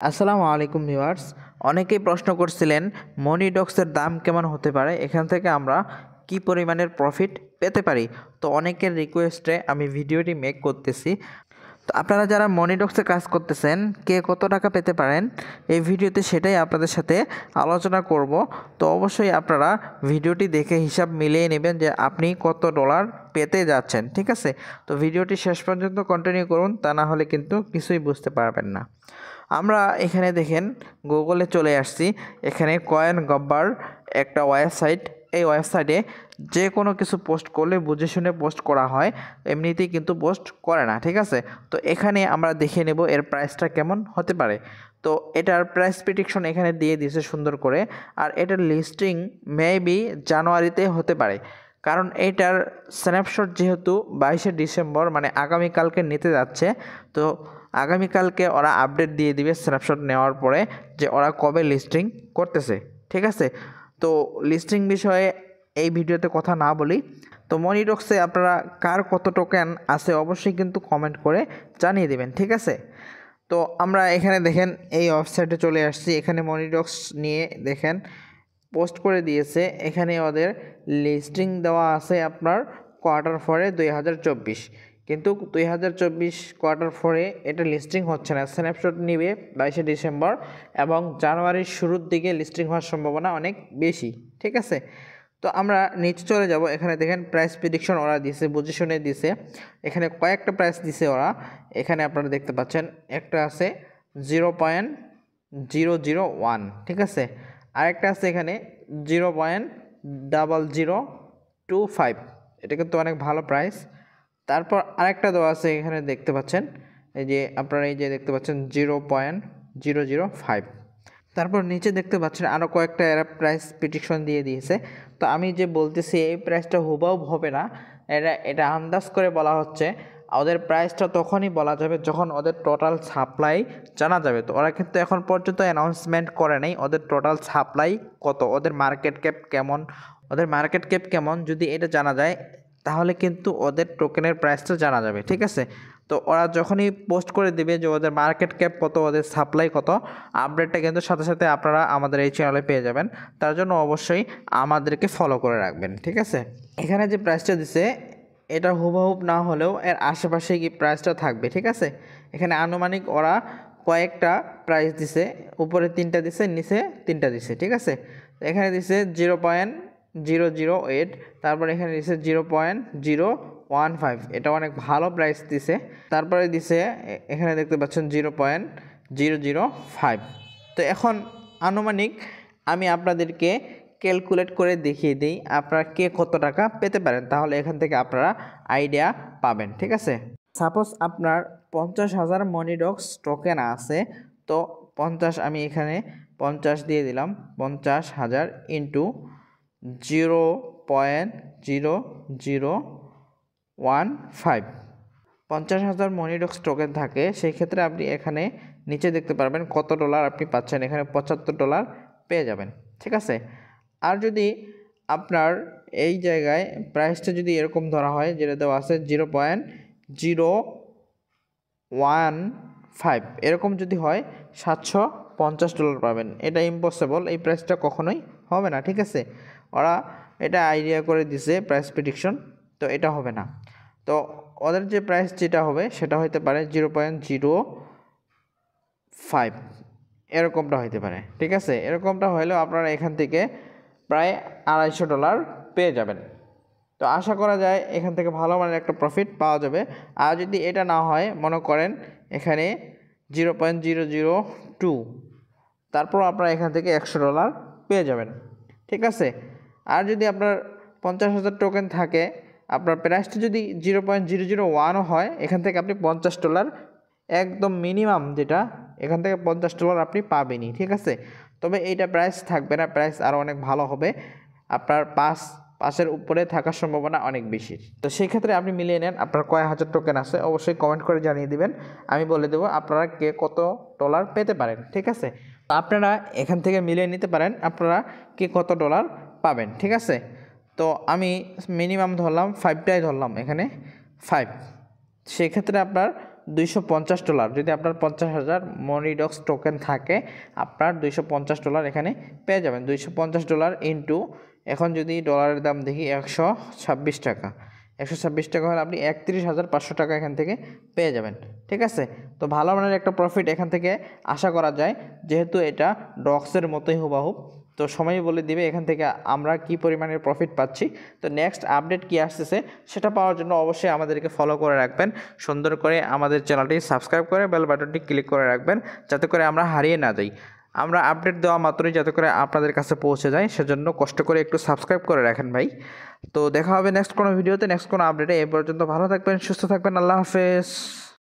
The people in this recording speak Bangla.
আসসালামু আলাইকুম ভিউয়ার্স। অনেকেই প্রশ্ন করছিলেন মনিডক্সের দাম কেমন হতে পারে, এখান থেকে আমরা কি পরিমাণের প্রফিট পেতে পারি। তো অনেকের রিকোয়েস্টে আমি ভিডিওটি মেক করতেছি। তো আপনারা যারা মনিডক্সে কাজ করতেছেন কে কত টাকা পেতে পারেন এই ভিডিওতে সেটাই আপনাদের সাথে আলোচনা করব। তো অবশ্যই আপনারা ভিডিওটি দেখে হিসাব মিলিয়ে নেবেন যে আপনি কত ডলার পেতে যাচ্ছেন, ঠিক আছে। তো ভিডিওটি শেষ পর্যন্ত কন্টিনিউ করুন, তা না হলে কিন্তু কিছুই বুঝতে পারবেন না। আমরা এখানে দেখেন গুগলে চলে আসছি। এখানে কয়েন গব্বার একটা ওয়েবসাইট। এই ওয়েবসাইটে যে কোনো কিছু পোস্ট করলে বুঝে শুনে পোস্ট করা হয়, এমনিতেই কিন্তু পোস্ট করে না, ঠিক আছে। তো এখানে আমরা দেখে নেব এর প্রাইসটা কেমন হতে পারে। তো এটার প্রাইস প্রেডিকশন এখানে দিয়ে দিয়েছে সুন্দর করে। আর এটার লিস্টিং মেবি জানুয়ারিতে হতে পারে, কারণ এইটার স্ন্যাপশট যেহেতু 22শে ডিসেম্বর মানে আগামীকালকে নিতে যাচ্ছে। তো আগামীকালকে ওরা আপডেট দিয়ে দিবে স্ন্যাপশট নেওয়ার পরে যে ওরা কবে লিস্টিং করতেছে, ঠিক আছে। তো লিস্টিং বিষয়ে এই ভিডিওতে কথা না বলি। তো মনিডক্সে আপনারা কার কত টোকেন আছে অবশ্যই কিন্তু কমেন্ট করে জানিয়ে দেবেন, ঠিক আছে। তো আমরা এখানে দেখেন এই ওয়েবসাইটে চলে আসছি। এখানে মনিডক্স নিয়ে দেখেন পোস্ট করে দিয়েছে। এখানে ওদের লিস্টিং দেওয়া আছে আপনার Q4 2024, কিন্তু 2024 Q4 এটা লিস্টিং হচ্ছে না। স্ন্যাপশট নিবে 22শে ডিসেম্বর এবং জানুয়ারির শুরুর দিকে লিস্টিং হওয়ার সম্ভাবনা অনেক বেশি, ঠিক আছে। তো আমরা নিচে চলে যাব। এখানে দেখেন প্রাইস প্রেডিকশন ওরা দিছে, বুঝে শুনে দিছে। এখানে কয়েকটা প্রাইস দিছে ওরা। এখানে আপনারা দেখতে পাচ্ছেন একটা আছে 0.001, ঠিক আছে। আরেকটা আছে এখানে 0.0025, এটা কিন্তু অনেক ভালো প্রাইস। তারপর আরেকটা দেওয়া আছে এখানে দেখতে পাচ্ছেন, এই যে আপনারা এই যে দেখতে পাচ্ছেন 0.005। তারপর নিচে দেখতে পাচ্ছেন আরও কয়েকটা এরা প্রাইস প্রেডিকশন দিয়ে দিয়েছে। তো আমি যে বলতেছি এই প্রাইসটা হুবহু হবে না, এটা আন্দাজ করে বলা হচ্ছে। ওদের প্রাইসটা তখনই বলা যাবে যখন ওদের টোটাল সাপ্লাই জানা যাবে। তো ওরা কিন্তু এখন পর্যন্ত অ্যানাউন্সমেন্ট করে নাই ওদের টোটাল সাপ্লাই কত, ওদের মার্কেট ক্যাপ কেমন যদি এটা জানা যায় তাহলে কিন্তু ওদের টোকেনের প্রাইসটা জানা যাবে, ঠিক আছে। তো ওরা যখনই পোস্ট করে দেবে যে ওদের মার্কেট ক্যাপ কত, ওদের সাপ্লাই কত, আপডেটটা কিন্তু সাথে সাথে আপনারা আমাদের এই চ্যানেলে পেয়ে যাবেন। তার জন্য অবশ্যই আমাদেরকে ফলো করে রাখবেন, ঠিক আছে। এখানে যে প্রাইসটা দিছে এটা হুবহুব না হলেও এর আশেপাশে কি প্রাইসটা থাকবে, ঠিক আছে। এখানে আনুমানিক ওরা কয়েকটা প্রাইস দিছে, উপরে 3টা দিছে, নিচে 3টা দিছে, ঠিক আছে। এখানে দিছে 0.008, তারপর এখানে দিছে 0.015, এটা অনেক ভালো প্রাইস দিছে। তারপরে দিছে এখানে দেখতে পাচ্ছেন 0.005। তো এখন আনুমানিক আমি আপনাদেরকে ক্যালকুলেট করে দেখিয়ে দিই আপনারা কে কত টাকা পেতে পারেন, তাহলে এখান থেকে আপনারা আইডিয়া পাবেন, ঠিক আছে। সাপোজ আপনার 50,000 মনিডক্স টোকেন আছে। তো 50 আমি এখানে 50 দিয়ে দিলাম, 50,000 ইন্টু 0.0015। 50,000 মনিডক্স টোকেন থাকে, সেই ক্ষেত্রে আপনি এখানে নিচে দেখতে পারবেন কত ডলার আপনি পাচ্ছেন। এখানে $75 পেয়ে যাবেন, ঠিক আছে। আর যদি আপনার এই জায়গায় প্রাইসটা যদি এরকম ধরা হয়, যেটা দেওয়া আছে 0.015, এরকম যদি হয় $750 পাবেন। এটা ইম্পসিবল, এই প্রাইসটা কখনোই হবে না, ঠিক আছে। ওরা এটা আইডিয়া করে দিছে প্রাইস প্রেডিকশন, তো এটা হবে না। তো ওদের যে প্রাইস যেটা হবে সেটা হতে পারে 0.05, এরকমটা হতে পারে, ঠিক আছে। এরকমটা হলেও আপনারা এখান থেকে প্রায় $250 পেয়ে যাবেন। তো আশা করা যায় এখান থেকে ভালো মানের একটা প্রফিট পাওয়া যাবে। আর যদি এটা না হয়, মনে করেন এখানে 0.002, তারপর আপনারা এখান থেকে $100 পেয়ে যাবেন, ঠিক আছে। আর যদি আপনার 50,000 টোকেন থাকে, আপনার প্রাইসটা যদি 0.001ও হয়, এখান থেকে আপনি $50 একদম মিনিমাম, যেটা এখান থেকে $50 আপনি পাবেনই, ঠিক আছে। তবে এইটা প্রাইস থাকবে না, প্রাইস আরও অনেক ভালো হবে, আপনার পাশের উপরে থাকার সম্ভাবনা অনেক বেশি। তো সেই ক্ষেত্রে আপনি মিলিয়ে নেন আপনার কয় হাজার টোকেন আছে, অবশ্যই কমেন্ট করে জানিয়ে দিবেন। আমি বলে দেবো আপনারা কে কত ডলার পেতে পারেন, ঠিক আছে। তো আপনারা এখান থেকে মিলিয়ে নিতে পারেন আপনারা কে কত ডলার পাবেন, ঠিক আছে। তো আমি মিনিমাম ধরলাম 5টাই ধরলাম, এখানে 5। সেক্ষেত্রে আপনার $250, যদি আপনার 50,000 মনিডক্স টোকেন থাকে আপনার $250 এখানে পেয়ে যাবেন। $250 ইন্টু, এখন যদি ডলারের দাম দেখি 126 টাকা, 126 টাকা হলে আপনি 31,500 টাকা এখান থেকে পেয়ে যাবেন। ঠিক আছে, তো ভালো মানের একটা প্রফিট এখান থেকে আশা করা যায়, যেহেতু এটা ডক্সের মতোই হুবাহুব। তো সময় বলে দিবে এখান থেকে আমরা কি পরিমাণের প্রফিট পাচ্ছি। তো নেক্সট আপডেট কি আসতেছে সেটা পাওয়ার জন্য অবশ্যই আমাদেরকে ফলো করে রাখবেন, সুন্দর করে আমাদের চ্যানেলটি সাবস্ক্রাইব করে বেল বাটনটি ক্লিক করে রাখবেন, যাতে করে আমরা হারিয়ে না যাই। আমরা আপডেট দেওয়া মাত্রই যাতে করে আপনাদের কাছে পৌঁছে যায়, সেজন্য কষ্ট করে একটু সাবস্ক্রাইব করে রাখেন ভাই। তো দেখা হবে নেক্সট কোনো ভিডিওতে, নেক্সট কোনো আপডেটে। এ পর্যন্ত ভালো থাকবেন, সুস্থ থাকবেন, আল্লাহ হাফেজ।